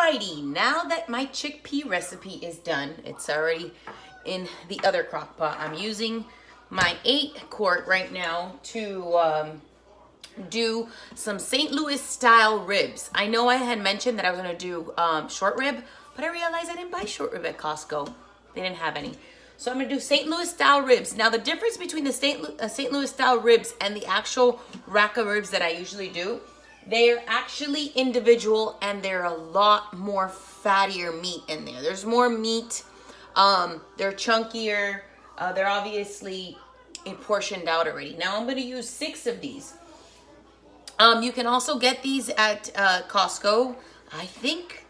Alrighty, now that my chickpea recipe is done, it's already in the other crock pot. I'm using my 8-quart right now to do some St. Louis style ribs. I know I had mentioned that I was gonna do short rib, but I realized I didn't buy short rib at Costco. They didn't have any. So I'm gonna do St. Louis style ribs. Now the difference between the St. Louis style ribs and the actual rack of ribs that I usually do, they're actually individual and they're a lot more fattier meat in there. There's more meat, they're chunkier, they're obviously portioned out already. Now I'm gonna use 6 of these. You can also get these at Costco. I think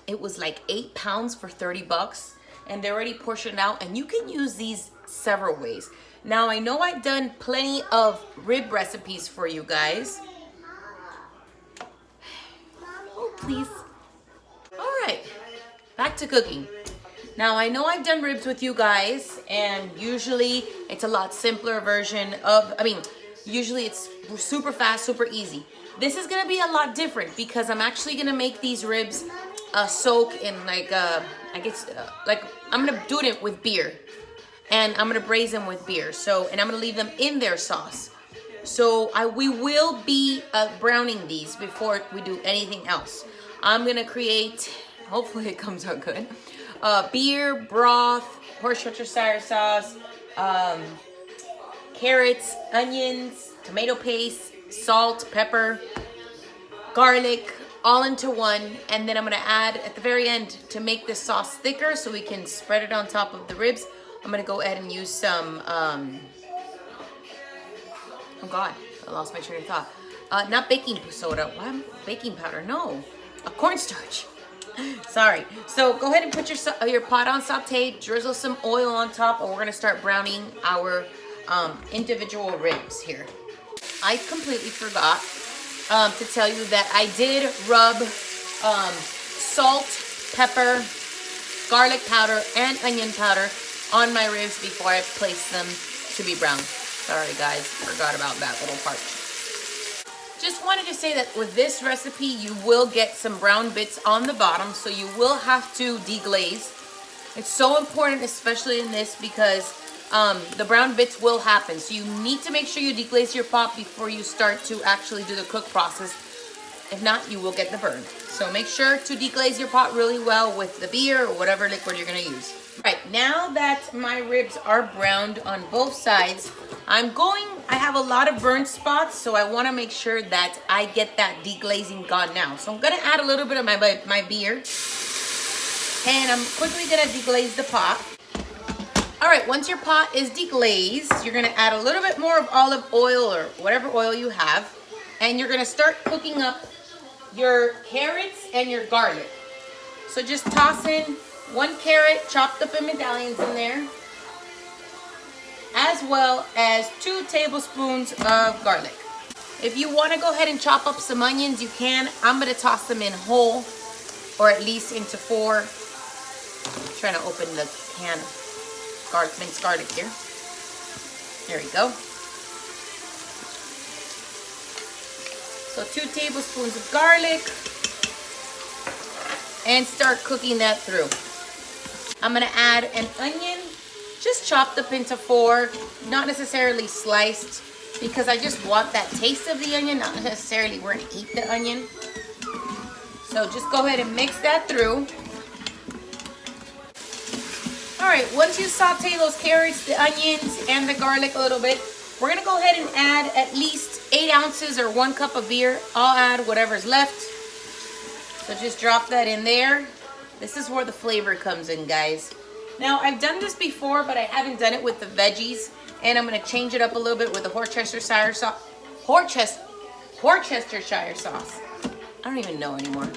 it was like 8 pounds for 30 bucks and they're already portioned out, and you can use these several ways. Now I know I've done plenty of rib recipes for you guys. Oh, please. All right, back to cooking. Now I know I've done ribs with you guys, and usually it's a lot simpler version of, usually it's super fast, super easy. This is gonna be a lot different because I'm actually gonna make these ribs soak in like, I'm gonna do it with beer, and I'm gonna braise them with beer. And I'm gonna leave them in their sauce. So we will be browning these before we do anything else. I'm gonna create, hopefully it comes out good, beer, broth, Worcestershire sauce, carrots, onions, tomato paste, salt, pepper, garlic, all into one. And then I'm gonna add at the very end, to make this sauce thicker so we can spread it on top of the ribs, I'm gonna go ahead and use some, oh God, I lost my train of thought. Not baking soda, what? Baking powder, no, cornstarch. Sorry. So go ahead and put your pot on saute, drizzle some oil on top, and we're gonna start browning our individual ribs here. I completely forgot to tell you that I did rub salt, pepper, garlic powder, and onion powder on my ribs before I placed them to be browned. Sorry guys, forgot about that little part. Just wanted to say that with this recipe, you will get some brown bits on the bottom, so you will have to deglaze. It's so important, especially in this, because the brown bits will happen. So you need to make sure you deglaze your pot before you start to actually do the cook process. If not, you will get the burn. So make sure to deglaze your pot really well with the beer or whatever liquid you're gonna use. All right, now that my ribs are browned on both sides, I have a lot of burnt spots, so I wanna make sure that I get that deglazing gone now. So I'm gonna add a little bit of my beer, and I'm quickly gonna deglaze the pot. All right, once your pot is deglazed, you're gonna add a little bit more of olive oil or whatever oil you have, and you're gonna start cooking up your carrots and your garlic. So just toss in 1 carrot chopped up in medallions in there, as well as 2 tablespoons of garlic. If you want to go ahead and chop up some onions, you can. I'm going to toss them in whole, or at least into 4. I'm trying to open the can of minced garlic here. There we go. So 2 tablespoons of garlic, and start cooking that through. I'm gonna add an onion, just chopped up into 4, not necessarily sliced, because I just want that taste of the onion, not necessarily we're gonna eat the onion. So just go ahead and mix that through. All right, once you saute those carrots, the onions, and the garlic a little bit, we're gonna go ahead and add at least 8 ounces or 1 cup of beer. I'll add whatever's left. So just drop that in there. This is where the flavor comes in, guys. Now, I've done this before, but I haven't done it with the veggies, and I'm gonna change it up a little bit with the Worcestershire sauce. Worcestershire sauce. I don't even know anymore.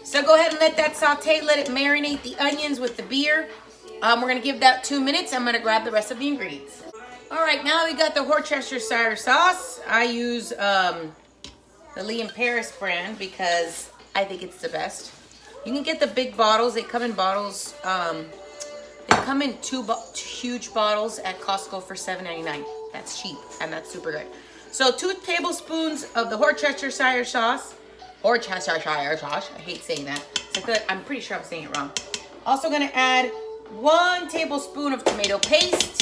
So go ahead and let that saute, let it marinate the onions with the beer. We're gonna give that 2 minutes. I'm gonna grab the rest of the ingredients. All right, now we got the Worcestershire sauce. I use the Lee & Paris brand because I think it's the best. You can get the big bottles. They come in bottles. They come in 2 huge bottles at Costco for $7.99. That's cheap, and that's super good. So 2 tablespoons of the Worcestershire sauce. or Cheshire sauce. I hate saying that. I'm pretty sure I'm saying it wrong. Also gonna add 1 tablespoon of tomato paste.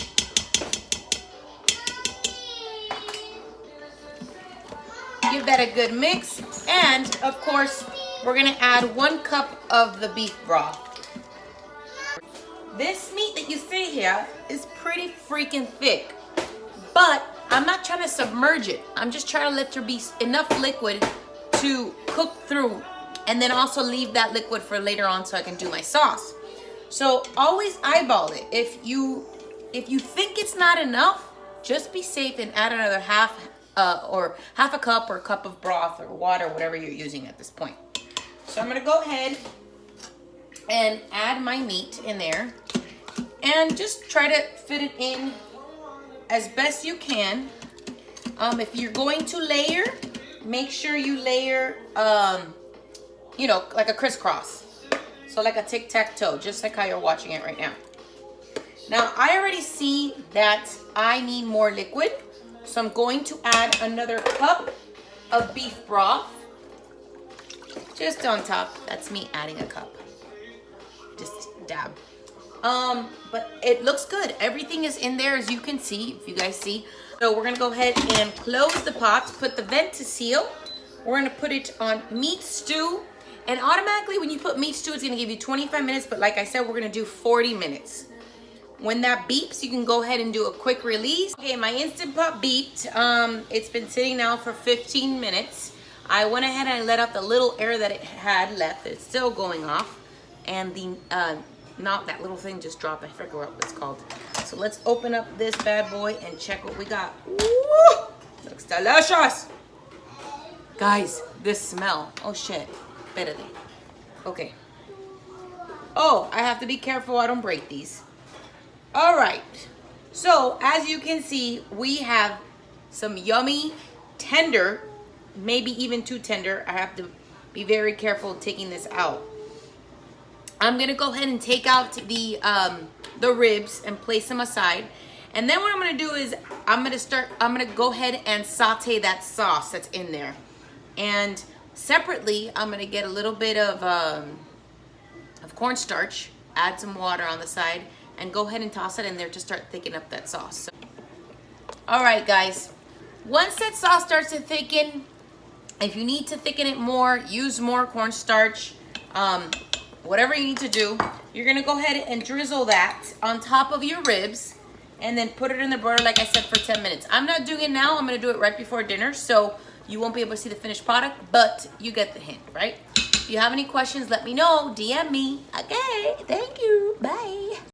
Give that a good mix. And of course, we're gonna add 1 cup of the beef broth. This meat that you see here is pretty freaking thick, but I'm not trying to submerge it. I'm just trying to let there be enough liquid to cook through, and then also leave that liquid for later on so I can do my sauce. So always eyeball it. If you think it's not enough, just be safe and add another half a cup or a cup of broth or water, whatever you're using at this point. So I'm gonna go ahead and add my meat in there and just try to fit it in as best you can. If you're going to layer, make sure you layer, you know, like a crisscross. So like a tic-tac-toe, just like how you're watching it right now. Now, I already see that I need more liquid, so I'm going to add another cup of beef broth. Just on top. That's me adding a cup. Just dab. But it looks good. Everything is in there, as you can see, if you guys see. So we're gonna go ahead and close the pot, put the vent to seal. We're gonna put it on meat stew. And automatically when you put meat stew, it's gonna give you 25 minutes, but like I said, we're gonna do 40 minutes. When that beeps, you can go ahead and do a quick release. Okay, my Instant Pot beeped. It's been sitting now for 15 minutes. I went ahead and I let out the little air that it had left. It's still going off. And the not that little thing just dropped. I forget what it's called. So let's open up this bad boy and check what we got. Woo! Looks delicious. Guys, this smell. Oh shit. Better than. Okay. Oh, I have to be careful I don't break these. All right. So as you can see, we have some yummy, tender, maybe even too tender. I have to be very careful taking this out. I'm gonna go ahead and take out the ribs and place them aside. And then what I'm gonna do is I'm gonna go ahead and saute that sauce that's in there. And separately, I'm gonna get a little bit of cornstarch, add some water on the side, and go ahead and toss it in there to start thickening up that sauce. So, all right, guys. Once that sauce starts to thicken, if you need to thicken it more, use more cornstarch. Whatever you need to do, you're gonna go ahead and drizzle that on top of your ribs and then put it in the broiler, like I said, for 10 minutes. I'm not doing it now. I'm gonna do it right before dinner, so you won't be able to see the finished product, but you get the hint, right? If you have any questions, let me know. DM me. Okay, thank you.